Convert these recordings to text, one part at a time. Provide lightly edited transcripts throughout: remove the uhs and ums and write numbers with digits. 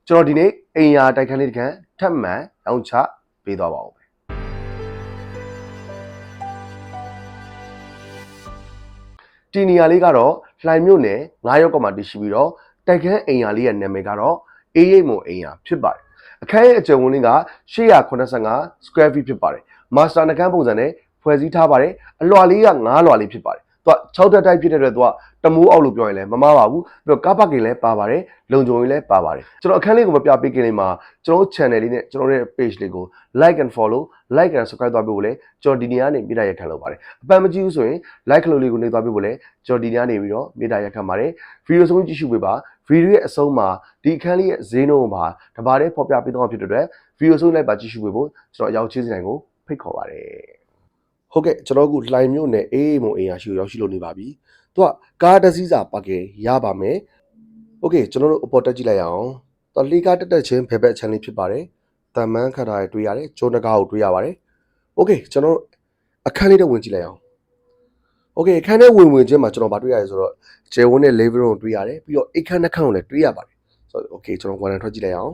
ကျွန်တော်ဒီနေ့အိမ်ယာတိုက်ခန်းလေးတစ်ခန်းထပ်မံရောင်းချပေးသွားပါဦးဒီနေရာလေးကတော့လှိုင်မြို့နယ်9ရပ်ကွက်မှာတည်ရှိပြီးတော့တိုက်ခန်းအိမ်ယာလေးရဲ့နာမည်ကတော့အေးရိပ်မုံအိမ်ယာဖြစ်ပါတယ်အခန်းရဲ့အကျယ်ဝန်းလေးက885 square feet ဖြစ်ပါတယ်မာစတာနှကန်းပုံစံနဲ့ဖွဲ့စည်းထားပါတယ်အလွှာလေးက9လွှာလေးဖြစ်ပါတယ်သူက6တက်တိုက်ဖြစ်တဲ့အတွက်သူကတမိုးအောက်လို့ပြောရင်လည်းမမှားပါဘူးပြီးတော့ကားပါကင်လည်းပါပါတယ်လုံခြုံရေးလည်းပါပါတယ်ကျွန်တော်အခန်းလေးကိုမပြပေးခင်လေးမှာကျွန်တော် channel လေးနဲ့ကျွန်တော်ရဲ့ page လေးကို like and follow like and subscribe သွားပေးဖို့လဲကျွန်တော်ဒီနေရာနေမြေတားရက်ခံလုပ်ပါတယ်အပန်မကြည့်ဘူးဆိုရင် like လို့လေးကိုနေသွားပေးဖို့လဲကျွန်တော်ဒီနေရာနေပြီးတော့မြေတားရက်ခံပါတယ်ဗီဒီယိုဆုံးကြည့်ရှုပေးပါဗီဒီယိုရဲ့အဆုံးမှာဒီအခန်းလေးရဲ့ဈေးနှုန်းပါတပါးလေးဖော်ပြပေးတော့ဖြစ်တဲ့အတွက်ဗီဒီယိုဆုံးလိုက်ပါကြည့်ရှုပေးဖို့ကျွန်တော်အရောက်ချင်းစီတိုင်းကိုဖိတ်ခေါ်ပါတယ်ဟုတ်ကဲ့ကျွန်တော်ကလှိုင်မြို့နယ်အေးမုံအိမ်ယာရှိကိုရောက်ရှိလို့နေပါပြီသူကကားတစ်စီးစာပါကင်ရပါမယ်โอเคကျွန်တော်တို့အပေါ်တက်ကြည့်လိုက်အောင်သူလီကားတက်ချင်းဖယ်ဘက်ချန်လေးဖြစ်ပါတယ်တန်မန်းခတ်ထားရတွေ့ရတယ်ကျိုးနဂါကိုတွေ့ရပါတယ်โอเคကျွန်တော်အခန်းလေးတော့ဝင်ကြည့်လိုက်အောင်โอเคအခန်းထဲဝင်ချင်းမှာကျွန်တော်ဗာတွေ့ရတယ်ဆိုတော့ကျယ်ဝန်းတဲ့ living room ကိုတွေ့ရတယ်ပြီးတော့အခန်းနှခန်းကိုလည်းတွေ့ရပါတယ်ဆိုတော့โอเคကျွန်တော်ဝါရန်ထွက်ကြည့်လိုက်အောင်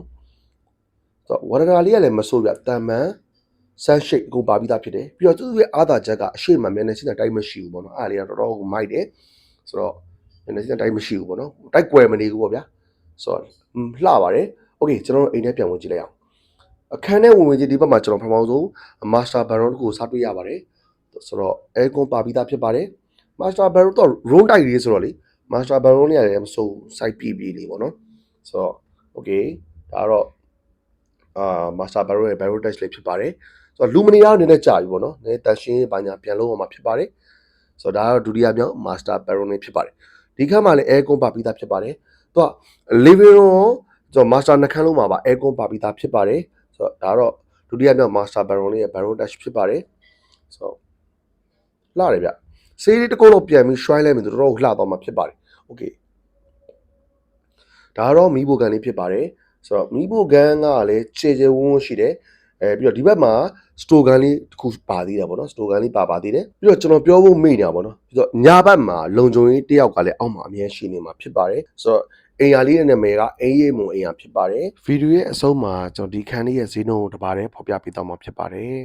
ဆိုတော့ဝါရန်လေးကလည်းမဆိုးပြတန်မန်းဆန်းရှိတ်ကိုပါပြီးသားဖြစ်တယ်ပြီးတော့သူ့ရဲ့အာသာချက်ကအရှိမမျက်နှာချင်းတိုင်းမရှိဘူးပေါ့နော်အားလေးကတော်တော်ကိုမိုက်တယ်ဆိုတော့မျက်နှာချင်းတိုင်းမရှိဘူးပေါ့နော်တိုက်ကွယ်မနေဘူးပေါ့ဗျာဆိုတော့လှပါတယ်โอเคကျွန်တော်တို့အိမ်ထဲပြန်ဝင်ကြည့်လိုက်အောင်အခန်းထဲဝင်ချင်းဒီဘက်မှာကျွန်တော်ပထမဆုံး master bedroom ကိုစတွေ့ရပါတယ်ဆိုတော့ aircon ပါပြီးသားဖြစ်ပါတယ် master bedroom တော့ room တိုက်လေးဆိုတော့လေ master bedroom လေးရတယ်မဆို site ပြလေးပေါ့နော်ဆိုတော့ okay ဒါကတော့master bedroom ရဲ့ bedroom touch လေးဖြစ်ပါတယ်ဆိုတော့လူမနေတော့နည်းနည်းကြာပြီပေါ့နော်နည်းတန်ရှင်းဘာညာပြန်လို့အောင်မှာဖြစ်ပါတယ်ဆိုတော့ဒါကတော့ဒုတိယမြောက် master bedroom လေးဖြစ်ပါတယ်ဒီခန်းမှာလည်း aircon ပါပြီးသားဖြစ်ပါတယ်သူက living room ကျွန်တော် master နှခန်းလုံးမှာပါ aircon ပါပြီးသားဖြစ်ပါတယ်ဆိုတော့ဒါတော့ဒုတိယမြောက် master bedroom လေးရဲ့ bedroom touch ဖြစ်ပါတယ်ဆိုတော့လှတယ်ဗျဆေးလေးတစ်ခုတော့ပြန်ပြီး shrine လိုက်မယ်ဆိုတော့လှသွားမှာဖြစ်ပါတယ်โอเคဒါတော့မီးဘိုကန်လေးဖြစ်ပါတယ်ဆိုတော့မီးဘိုကန်ကလည်းခြေခြေဝန်းဝန်းရှိတယ်ပြီးတော့ဒီဘက်မှာ store gun လေးတစ်ခုပါသေးတယ်ပေါ့နော် store gun လေးပါသေးတယ်ပြီးတော့ကျွန်တော်ပြောဖို့မေ့နေတာပေါ့နော်ပြီးတော့ညာဘက်မှာလုံခြုံရေးတယောက်ကလည်းအောက်မှာအမြဲရှိနေမှာဖြစ်ပါတယ်ဆိုတော့အိမ်ယာလေးရဲ့နာမည်ကအေးရိပ်မုံအိမ်ယာဖြစ်ပါတယ်ဗီဒီယိုရဲ့အဆုံးမှာကျွန်တော်ဒီခန်းလေးရဲ့ဈေးနှုန်းကိုတပါးတည်းဖော်ပြပေးသွားမှာဖြစ်ပါတယ်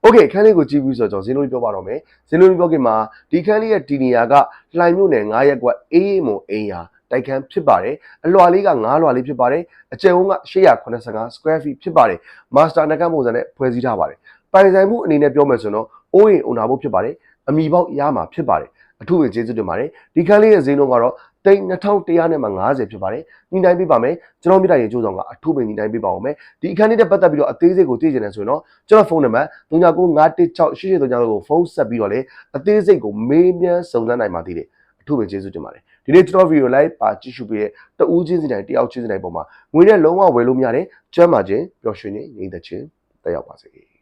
โอเคခန်းလေးကိုကြည့်ပြီးဆိုတော့ကျွန်တော်ဈေးနှုန်းလေးပြောပါတော့မယ်ဈေးနှုန်းလေးပြောခင်မှာဒီခန်းလေးရဲ့ဒီနေရာကလှိုင်မြို့နယ်9ရပ်ကွက်အေးရိပ်မုံအိမ်ယာတိုက်ခန်းဖြစ်ပါတယ်အလွှာလေးက9လွှာလေးဖြစ်ပါတယ်အကျယ်ဝန်းက885 square feet ဖြစ်ပါတယ်မာစတာနှကန်းပုံစံနဲ့ဖွဲ့စည်းထားပါတယ်ပိုင်ဆိုင်မှုအနေနဲ့ပြောမယ်ဆိုတော့အိုးရင်အုံနာဖို့ဖြစ်ပါတယ်အမီပေါက်ရမှာဖြစ်ပါတယ်အထူးပဲကျေးဇူးတင်ပါတယ်ဒီခန်းလေးရဲ့ဈေးနှုန်းကတော့3150ဖြစ်ပါတယ်ညှိနှိုင်းပေးပါမယ်ကျွန်တော်မြတ်တိုင်ရေကျိုးဆောင်ကအထူးပဲညှိနှိုင်းပေးပါဦးမယ်ဒီအခန်းလေးနဲ့ပတ်သက်ပြီးတော့အသေးစိတ်ကိုသိချင်တယ်ဆိုရင်တော့ကျွန်တော်ဖုန်းနံပါတ်39916883ကိုဖုန်းဆက်ပြီးတော့လေအသေးစိတ်ကိုမေးမြန်းစုံစမ်းနိုင်ပါသေးတယ်အထူးပဲကျေးဇူးတင်ပါတယ်ဒီနေ့ကျွန်တော်ဗီဒီယိုလိုက်ပါကြည့်ရှုပေးတဲ့တဦးချင်းစီတိုင်းတယောက်ချင်းစီတိုင်းပေါ်မှာငွေနဲ့လုံးဝဝယ်လို့မရတဲ့ကျမ်းမာခြင်းပျော်ရွှင်ခြင်းငြိမ်သက်ခြင်းတက်ရောက်ပါစေ